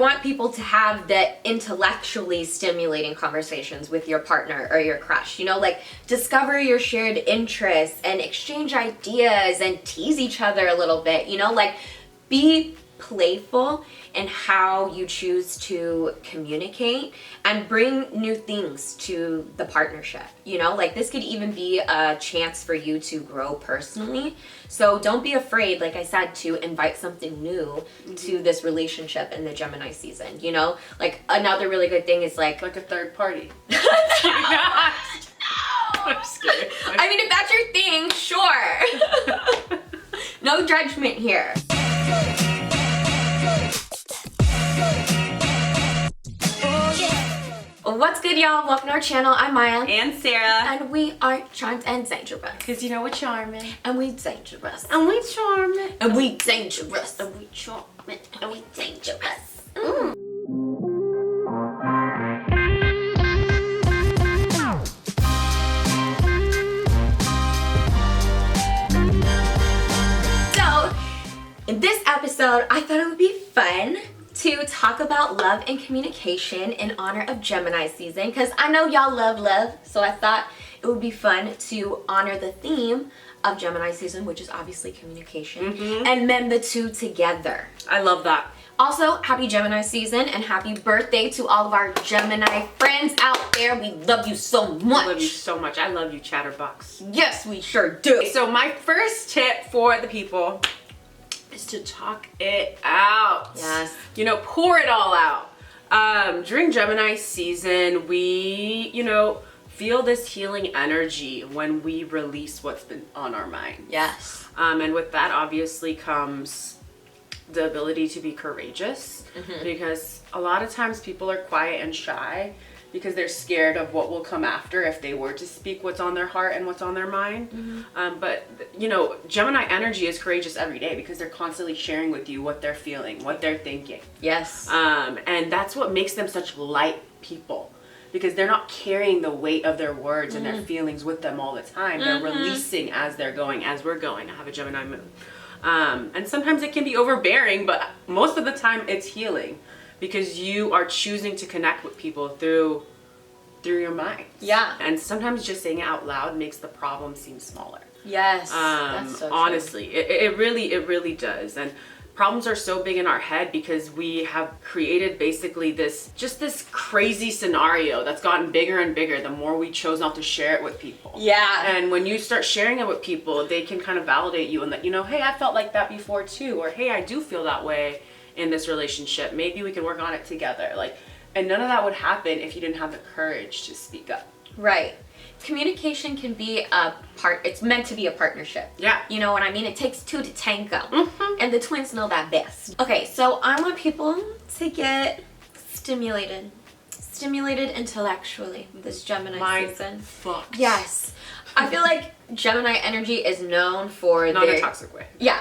want people to have the intellectually stimulating conversations with your partner or your crush, you know, like discover your shared interests and exchange ideas and tease each other a little bit, you know, like be playful in how you choose to communicate and bring new things to the partnership, you know, like this could even be a chance for you to grow personally. So don't be afraid, like I said, to invite something new to this relationship in the Gemini season, you know, like another really good thing is like a third party. No. I'm just kidding. I mean, if that's your thing, sure. No judgment here. What's good, y'all? Welcome to our channel. I'm Maya. And Sarah. And we are Charmed and Dangerous. Because you know we're charming. And we dangerous. And we charming. And we dangerous. And we charming. And we dangerous. So, in this episode, I thought it would be fun to talk about love and communication in honor of Gemini season, because I know y'all love, so I thought it would be fun to honor the theme of Gemini season, which is obviously communication, and mend the two together. I love that. Also, happy Gemini season and happy birthday to all of our Gemini friends out there. We love you so much. I love you so much. I love you, Chatterbox. Yes, we sure do. So my first tip for the people is to talk it out. Yes. You know, pour it all out. During Gemini season, we, you know, feel this healing energy when we release what's been on our mind. Yes. And with that obviously comes the ability to be courageous, because a lot of times people are quiet and shy because they're scared of what will come after if they were to speak what's on their heart and what's on their mind. But you know, Gemini energy is courageous every day because they're constantly sharing with you what they're feeling, what they're thinking. Yes. And that's what makes them such light people, because they're not carrying the weight of their words and their feelings with them all the time. They're releasing as they're going, as we're going. I have a Gemini moon. And sometimes it can be overbearing, but most of the time it's healing, because you are choosing to connect with people through your mind. Yeah. And sometimes just saying it out loud makes the problem seem smaller. Yes. That's so true. Honestly, it really does. And problems are so big in our head because we have created basically this crazy scenario that's gotten bigger and bigger the more we chose not to share it with people. Yeah. And when you start sharing it with people, they can kind of validate you and let you know, hey, I felt like that before too, or hey, I do feel that way in this relationship. Maybe we can work on it together. Like, and none of that would happen if you didn't have the courage to speak up. Right. Communication can be it's meant to be a partnership. Yeah. You know what I mean? It takes two to tango. And the twins know that best. Okay, so I want people to get stimulated intellectually this Gemini season. Fuck. Yes. I feel like Gemini energy is known for Not in a toxic way. Yeah.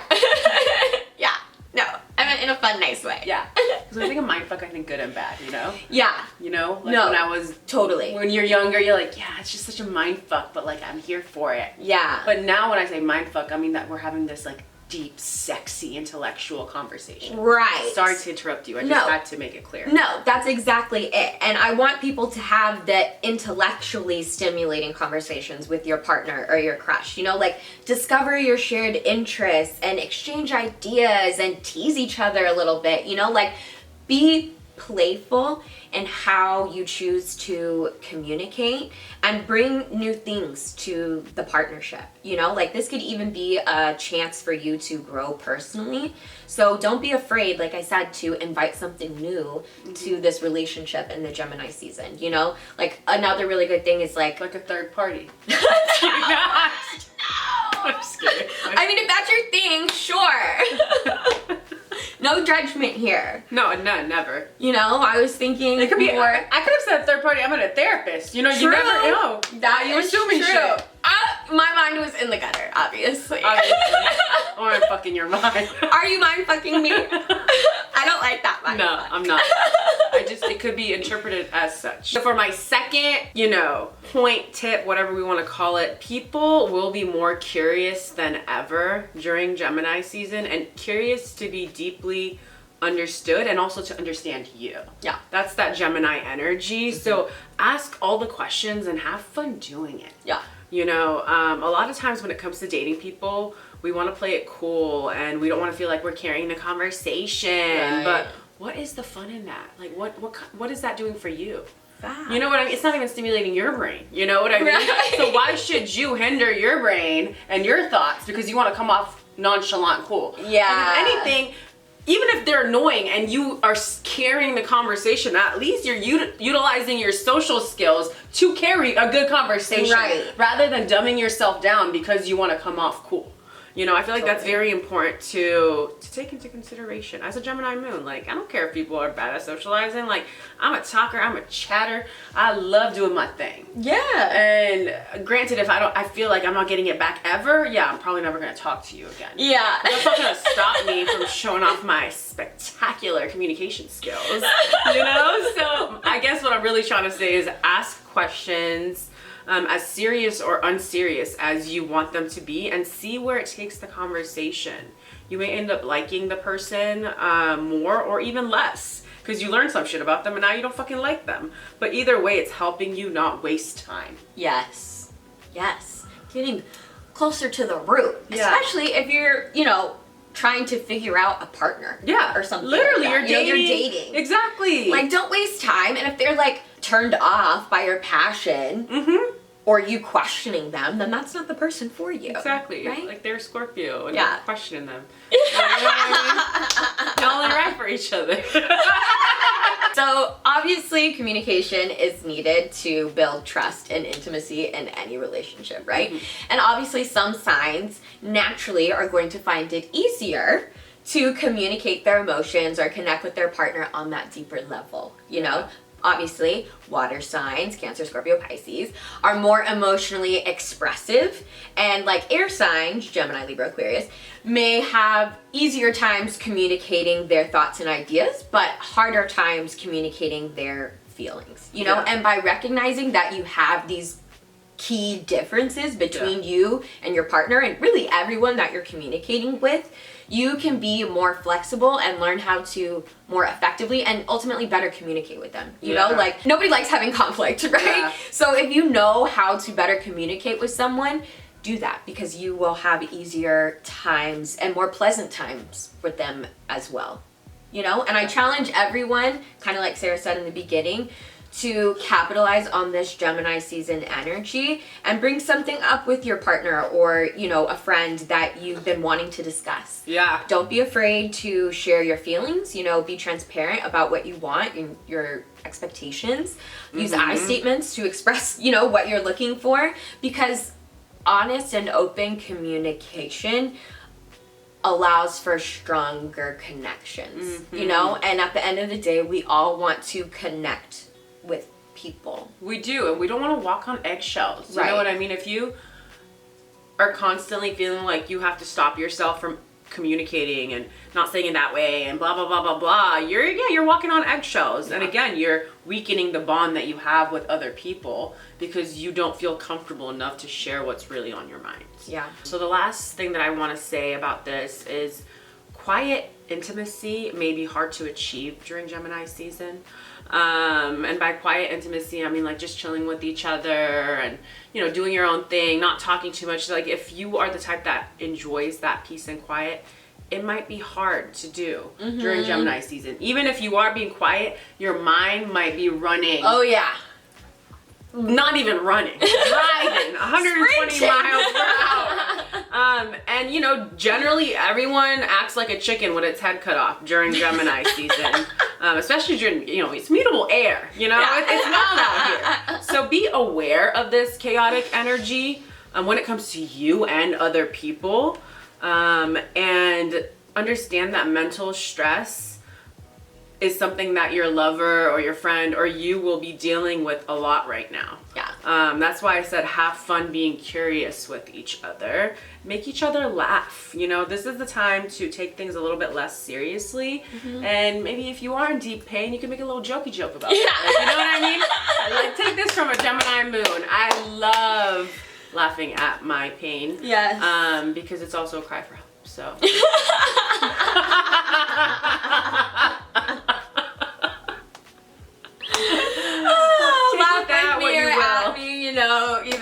Yeah. No, I meant in a fun, nice way. Yeah. So I think a mindfuck, I think good and bad, you know? Yeah. You know? Like No. when I was Totally. When you're younger, you're like, yeah, it's just such a mindfuck, but like I'm here for it. Yeah. But now when I say mindfuck, I mean that we're having this like deep, sexy, intellectual conversation. Right. Sorry to interrupt you. I just had to make it clear. No, that's exactly it. And I want people to have the intellectually stimulating conversations with your partner or your crush, you know, like discover your shared interests and exchange ideas and tease each other a little bit, you know, like be playful in how you choose to communicate and bring new things to the partnership, you know, like this could even be a chance for you to grow personally. So don't be afraid, like I said, to invite something new to this relationship in the Gemini season, you know, like another really good thing is like a third party. No. I'm just kidding. I mean, if that's your thing, sure. No judgment here. No, never. You know, I was thinking it could be more. I could have said third party. I'm a therapist. You know, True. you never know. That you're is assuming true. shit. My mind was in the gutter, obviously. Or I'm fucking your mind. Are you mind fucking me? I don't like that mind. No, I'm not. It could be interpreted as such. So for my second, you know, point, tip, whatever we want to call it, people will be more curious than ever during Gemini season, and curious to be deeply understood and also to understand you. Yeah. That's that Gemini energy. So ask all the questions and have fun doing it. Yeah. You know, a lot of times when it comes to dating people, we want to play it cool and we don't want to feel like we're carrying the conversation. Right. But what is the fun in that? Like, what is that doing for you? Fact. You know what I mean? It's not even stimulating your brain. You know what I mean? Right. So why should you hinder your brain and your thoughts because you want to come off nonchalant cool? Yeah. And if anything, even if they're annoying and you are carrying the conversation, at least you're utilizing your social skills to carry a good conversation. Right. Rather than dumbing yourself down because you want to come off cool. You know, I feel like that's very important to take into consideration. As a Gemini moon, like, I don't care if people are bad at socializing. Like, I'm a talker, I'm a chatter. I love doing my thing. Yeah. And granted, if I feel like I'm not getting it back ever, yeah, I'm probably never going to talk to you again. Yeah. That's not going to stop me from showing off my spectacular communication skills. You know? So I guess what I'm really trying to say is ask questions as serious or unserious as you want them to be and see where it takes the conversation. You may end up liking the person more or even less because you learned some shit about them and now you don't fucking like them. But either way, it's helping you not waste time. Yes. Yes. Getting closer to the root. Yeah. Especially if you're, you know, trying to figure out a partner. Yeah. Or something. Literally, like that. you're dating. Exactly. Like, don't waste time. And if they're like turned off by your passion or you questioning them, then that's not the person for you. Exactly. Right? Like they're Scorpio and Yeah. you're questioning them. You know what I mean? You're only right for each other. So obviously communication is needed to build trust and intimacy in any relationship, right? And obviously some signs naturally are going to find it easier to communicate their emotions or connect with their partner on that deeper level, you know? Obviously, water signs, Cancer, Scorpio, Pisces, are more emotionally expressive, and like air signs, Gemini, Libra, Aquarius, may have easier times communicating their thoughts and ideas, but harder times communicating their feelings, you know? Yeah. And by recognizing that you have these key differences between you and your partner and really everyone that you're communicating with, you can be more flexible and learn how to more effectively and ultimately better communicate with them. You know, like nobody likes having conflict, right? Yeah. So if you know how to better communicate with someone, do that because you will have easier times and more pleasant times with them as well. You know, and I challenge everyone, kind of like Sarah said in the beginning, to capitalize on this Gemini season energy and bring something up with your partner or, you know, a friend that you've been wanting to discuss. Yeah. Don't be afraid to share your feelings, you know, be transparent about what you want and your expectations. Use I statements to express, you know, what you're looking for, because honest and open communication allows for stronger connections, you know? And at the end of the day, we all want to connect with people. We do, and we don't want to walk on eggshells. You Right. know what I mean? If you are constantly feeling like you have to stop yourself from communicating and not saying it that way and blah blah blah blah blah, you're walking on eggshells. And again, you're weakening the bond that you have with other people because you don't feel comfortable enough to share what's really on your mind. Yeah. So the last thing that I want to say about this is quiet intimacy may be hard to achieve during Gemini season. And by quiet intimacy, I mean like just chilling with each other and, you know, doing your own thing, not talking too much. Like if you are the type that enjoys that peace and quiet, it might be hard to do during Gemini season. Even if you are being quiet, your mind might be running. Oh yeah. Not even running, driving 120 miles per hour. And you know, generally everyone acts like a chicken with its head cut off during Gemini season, especially during, you know, it's mutable air, you know, it's wild out here. So be aware of this chaotic energy when it comes to you and other people, and understand that mental stress is something that your lover or your friend or you will be dealing with a lot right now. Yeah. That's why I said have fun being curious with each other. Make each other laugh. You know, this is the time to take things a little bit less seriously. And maybe if you are in deep pain, you can make a little jokey joke about it. You know what I mean? Like, take this from a Gemini moon. I love laughing at my pain. Yes. Because it's also a cry for help. So.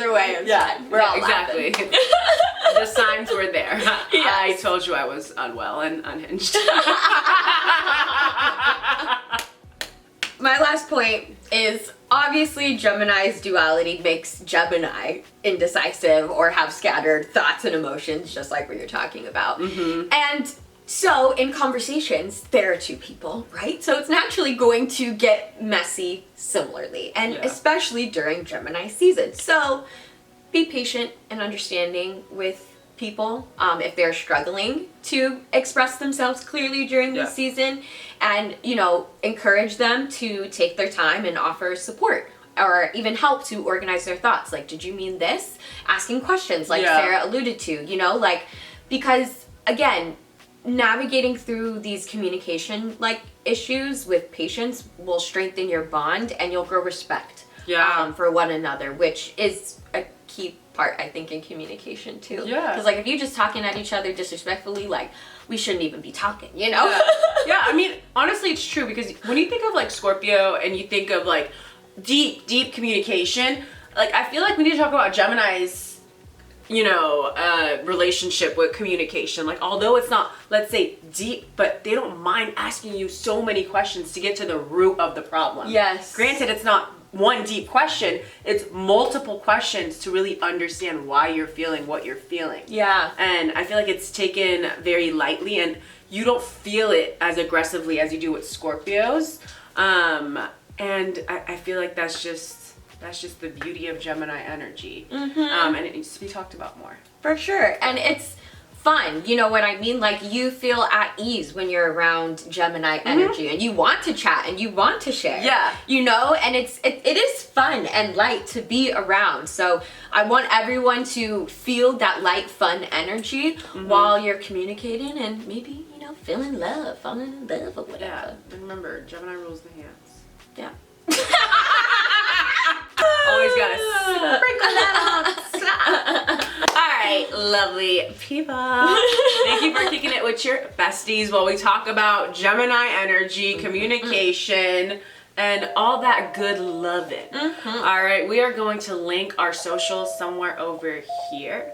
Either way, it's fine. We're all exactly. The signs were there. Yes. I told you I was unwell and unhinged. My last point is obviously Gemini's duality makes Gemini indecisive or have scattered thoughts and emotions, just like what you're talking about. And so in conversations, there are two people, right? So it's naturally going to get messy similarly, and especially during Gemini season. So be patient and understanding with people if they're struggling to express themselves clearly during the season, and encourage them to take their time and offer support or even help to organize their thoughts. Like, did you mean this? Asking questions like Sarah alluded to, because again, navigating through these communication issues with patience will strengthen your bond, and you'll grow respect for one another, which is a key part, I think, in communication too. Because if you're just talking at each other disrespectfully, we shouldn't even be talking, Yeah, I mean, honestly, it's true, because when you think of Scorpio and you think of deep communication, I feel like we need to talk about Gemini's relationship with communication. Although it's not, let's say, deep, but they don't mind asking you so many questions to get to the root of the problem. Yes. Granted, it's not one deep question, it's multiple questions to really understand why you're feeling what you're feeling. Yeah. And I feel like it's taken very lightly, and you don't feel it as aggressively as you do with Scorpios. And I feel like that's just the beauty of Gemini energy. And it needs to be talked about more. For sure. And it's fun, you know what I mean? You feel at ease when you're around Gemini energy, and you want to chat and you want to share. Yeah. And it is fun and light to be around. So I want everyone to feel that light, fun energy while you're communicating, and maybe, falling in love or whatever. Yeah. And remember, Gemini rules the hands. Yeah. Always gotta sprinkle that on. Alright, lovely people. Thank you for kicking it with your besties while we talk about Gemini energy, communication, and all that good loving. Alright, we are going to link our socials somewhere over here.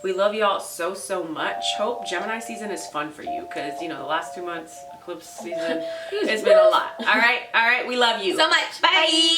We love y'all so much. Hope Gemini season is fun for you, because the last 2 months, eclipse season, it's been a lot. Alright, we love you so much. Bye.